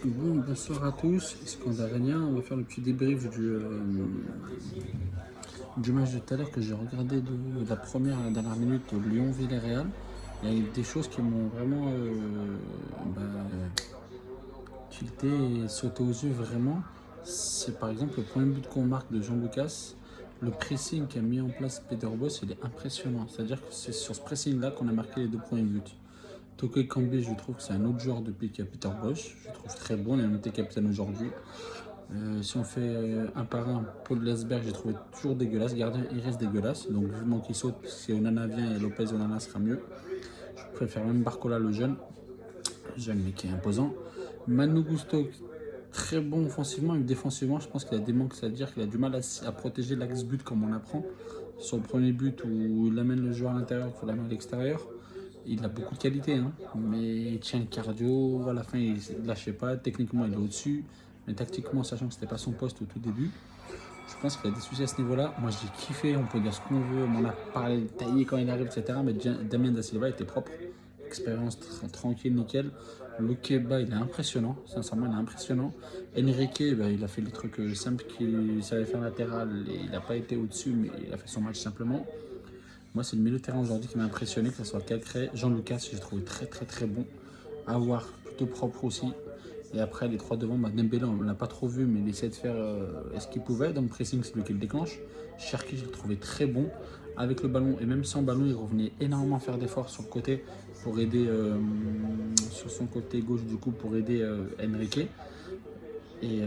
Bonsoir à tous, ici Kandarania. On va faire le petit débrief du match de tout à l'heure que j'ai regardé de la première à la dernière minute de Lyon-Villarreal. Il y a eu des choses qui m'ont vraiment bah, tilté et sauté aux yeux vraiment. C'est par exemple le premier but qu'on marque de Jean Lucas. Le pressing qu'a mis en place Peter Bosz, il est impressionnant. C'est-à-dire que c'est sur ce pressing-là qu'on a marqué les deux premiers buts. Toko Ekambi, je trouve que c'est un autre joueur depuis qu'il y a Peter Bosz. Je le trouve très bon, il a été capitaine aujourd'hui. Si on fait un par un, Paul Lesberg, j'ai trouvé toujours dégueulasse. Gardien, il reste dégueulasse. Donc vivement qu'il saute, si Onana vient et Lopez Onana sera mieux. Je préfère même Barcola, le jeune mais qui est imposant. Manu Gusto, très bon offensivement, mais défensivement, je pense qu'il a des manques, c'est-à-dire qu'il a du mal à protéger l'axe but comme on apprend. Sur le premier but où il amène le joueur à l'intérieur, il faut l'amener à l'extérieur. Il a beaucoup de qualité, hein, mais il tient le cardio. À la fin, il ne lâchait pas. Techniquement, il est au-dessus. Mais tactiquement, sachant que ce n'était pas son poste au tout début, je pense qu'il a des soucis à ce niveau-là. Moi, j'ai kiffé. On peut dire ce qu'on veut. On en a parlé, taillé quand il arrive, etc. Mais Damien Da Silva était propre. Expérience tranquille, nickel. Lokeba, il est impressionnant. Sincèrement, il est impressionnant. Enrique, il a fait les trucs simples qu'il savait faire latéral. Et il n'a pas été au-dessus, mais il a fait son match simplement. Moi, c'est le milieu de terrain aujourd'hui qui m'a impressionné, que ce soit Cacré, Jean Lucas, j'ai trouvé très très très bon. À voir, plutôt propre aussi. Et après, les trois devant, Dembélé, on ne l'a pas trop vu, mais il essaie de faire ce qu'il pouvait. Dans le pressing, c'est lui qui le déclenche. Cherki, je l'ai trouvé très bon. Avec le ballon, et même sans ballon, il revenait énormément faire d'efforts sur le côté pour aider, sur son côté gauche, du coup, pour aider Enrique. Et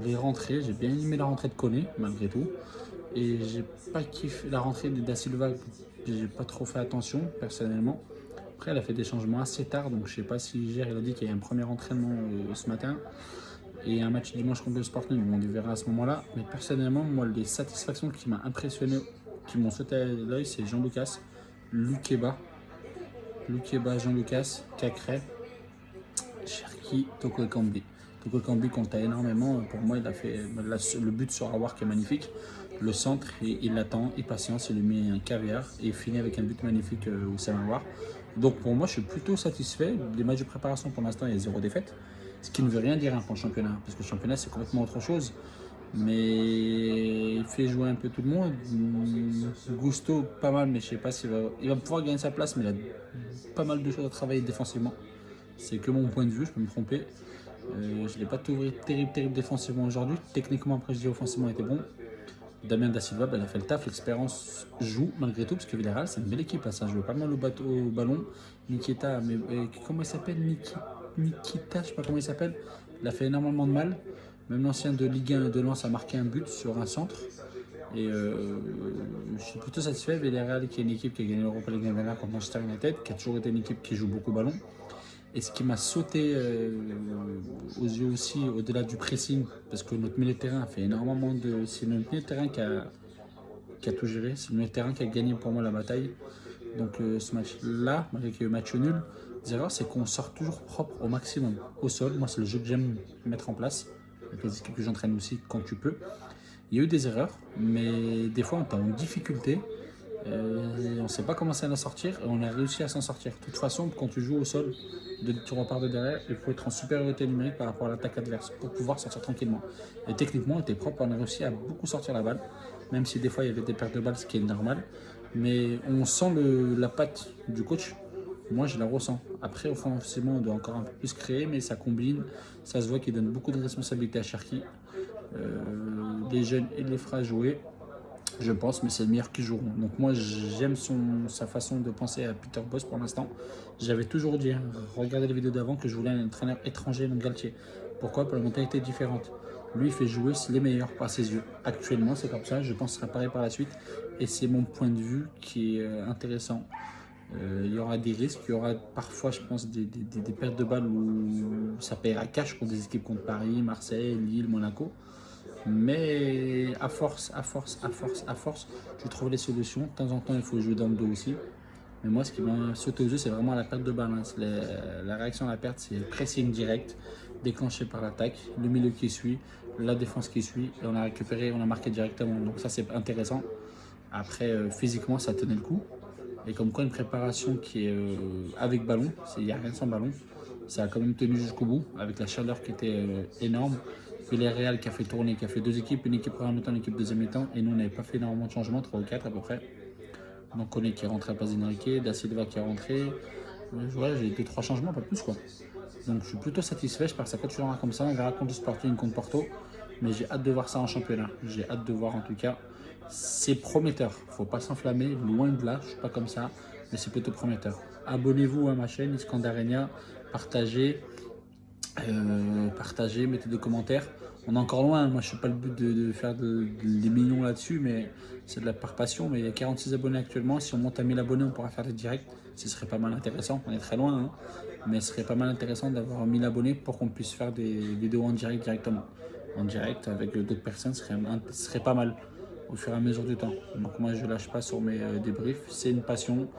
les rentrées, j'ai bien aimé la rentrée de Koné, malgré tout. Et j'ai pas kiffé la rentrée de Da Silva, j'ai pas trop fait attention, personnellement. Après, elle a fait des changements assez tard, donc je sais pas si hier, il a dit qu'il y a un premier entraînement ce matin et un match dimanche contre le Sporting, on le verra à ce moment-là. Mais personnellement, moi, les satisfactions qui m'ont impressionné, qui m'ont sauté à l'œil, c'est Jean Lucas, Lukeba, Jean Lucas, Cacré, Cherki, Toko Ekambi. Toko Ekambi compte énormément. Pour moi, il a fait le but sur Awar qui est magnifique. Le centre, il l'attend, il patiente, il lui met un caviar et il finit avec un but magnifique au Awar. Donc pour moi, je suis plutôt satisfait. Les matchs de préparation, pour l'instant, il y a 0 défaite. Ce qui ne veut rien dire pour le championnat, parce que le championnat, c'est complètement autre chose. Mais il fait jouer un peu tout le monde. Gusto, pas mal, mais je sais pas il va pouvoir gagner sa place, mais il a pas mal de choses à travailler défensivement. C'est que mon point de vue, je peux me tromper. Je ne l'ai pas trouvé terrible défensivement aujourd'hui. Techniquement, après, je dis offensivement, il était bon. Damien Da Silva, il a fait le taf. L'expérience joue malgré tout, parce que Villarreal, c'est une belle équipe. Là, ça joue pas mal au ballon. Nikita, mais comment il s'appelle Nikita, je sais pas comment il s'appelle. Il a fait énormément de mal. Même l'ancien de Ligue 1 de Lens a marqué un but sur un centre. Et je suis plutôt satisfait. Villarreal, qui est une équipe qui a gagné l'Europa League contre Manchester United, qui a toujours été une équipe qui joue beaucoup au ballon. Et ce qui m'a sauté aux yeux aussi, au-delà du pressing, parce que notre milieu de terrain a fait énormément de. C'est notre milieu de terrain qui a tout géré, c'est le milieu de terrain qui a gagné pour moi la bataille. Donc ce match-là, malgré qu'il y ait eu match nul, l'erreur c'est qu'on sort toujours propre au maximum au sol. Moi, c'est le jeu que j'aime mettre en place, avec les équipes que j'entraîne aussi quand tu peux. Il y a eu des erreurs, mais des fois on est en difficulté. On ne sait pas comment ça va sortir et on a réussi à s'en sortir. De toute façon, quand tu joues au sol, tu repars de derrière, il faut être en supériorité numérique par rapport à l'attaque adverse pour pouvoir sortir tranquillement. Et techniquement, on était propre, on a réussi à beaucoup sortir la balle, même si des fois il y avait des pertes de balles, ce qui est normal. Mais on sent la patte du coach. Moi, je la ressens. Après, offensivement, on doit encore un peu plus créer, mais ça combine. Ça se voit qu'il donne beaucoup de responsabilités à Cherki. Les jeunes, il les fera jouer. Je pense, mais c'est le meilleur qui joueront. Donc moi, j'aime sa façon de penser à Peter Bosz pour l'instant. J'avais toujours dit, regardez les vidéos d'avant, que je voulais un entraîneur étranger, donc Galtier. Pourquoi? Pour la mentalité différente. Lui, il fait jouer les meilleurs par ses yeux. Actuellement, c'est comme ça. Je pense que ce sera pareil par la suite. Et c'est mon point de vue qui est intéressant. Il y aura des risques, il y aura parfois, je pense, des pertes de balles où ça paiera cash pour des équipes contre Paris, Marseille, Lille, Monaco. Mais à force, tu trouves les solutions. De temps en temps, il faut jouer dans le dos aussi. Mais moi, ce qui m'a sauté aux yeux, c'est vraiment la perte de balle. La réaction à la perte, c'est pressing direct, déclenché par l'attaque, le milieu qui suit, la défense qui suit. Et on a récupéré, on a marqué directement. Donc ça, c'est intéressant. Après, physiquement, ça tenait le coup. Et comme quoi, une préparation qui est avec ballon, il n'y a rien sans ballon. Ça a quand même tenu jusqu'au bout, avec la chaleur qui était énorme. Villarreal qui a fait tourner, qui a fait deux équipes, une équipe première mi-temps, une équipe deuxième mi-temps, et nous on n'avait pas fait énormément de changements, 3 ou 4 à peu près. Donc Koné qui est rentré à la place d'Enrique, Da Silva qui est rentré. Ouais, j'ai eu 2-3 changements, pas plus quoi. Donc je suis plutôt satisfait, j'espère que ça continuera comme ça. On verra contre Sporting, contre Porto. Mais j'ai hâte de voir ça en championnat. J'ai hâte de voir en tout cas. C'est prometteur. Faut pas s'enflammer, loin de là. Je suis pas comme ça, mais c'est plutôt prometteur. Abonnez-vous à ma chaîne Iskandarenia, partagez, partagez, mettez des commentaires. On est encore loin. Moi, je suis pas le but de faire des millions là-dessus, mais c'est de la par passion. Mais il y a 46 abonnés actuellement. Si on monte à 1000 abonnés, on pourra faire des directs. Ce serait pas mal intéressant. On est très loin, hein. Mais ce serait pas mal intéressant d'avoir 1000 abonnés pour qu'on puisse faire des vidéos en direct directement. En direct avec d'autres personnes, ce serait pas mal au fur et à mesure du temps. Donc moi, je lâche pas sur mes débriefs. C'est une passion.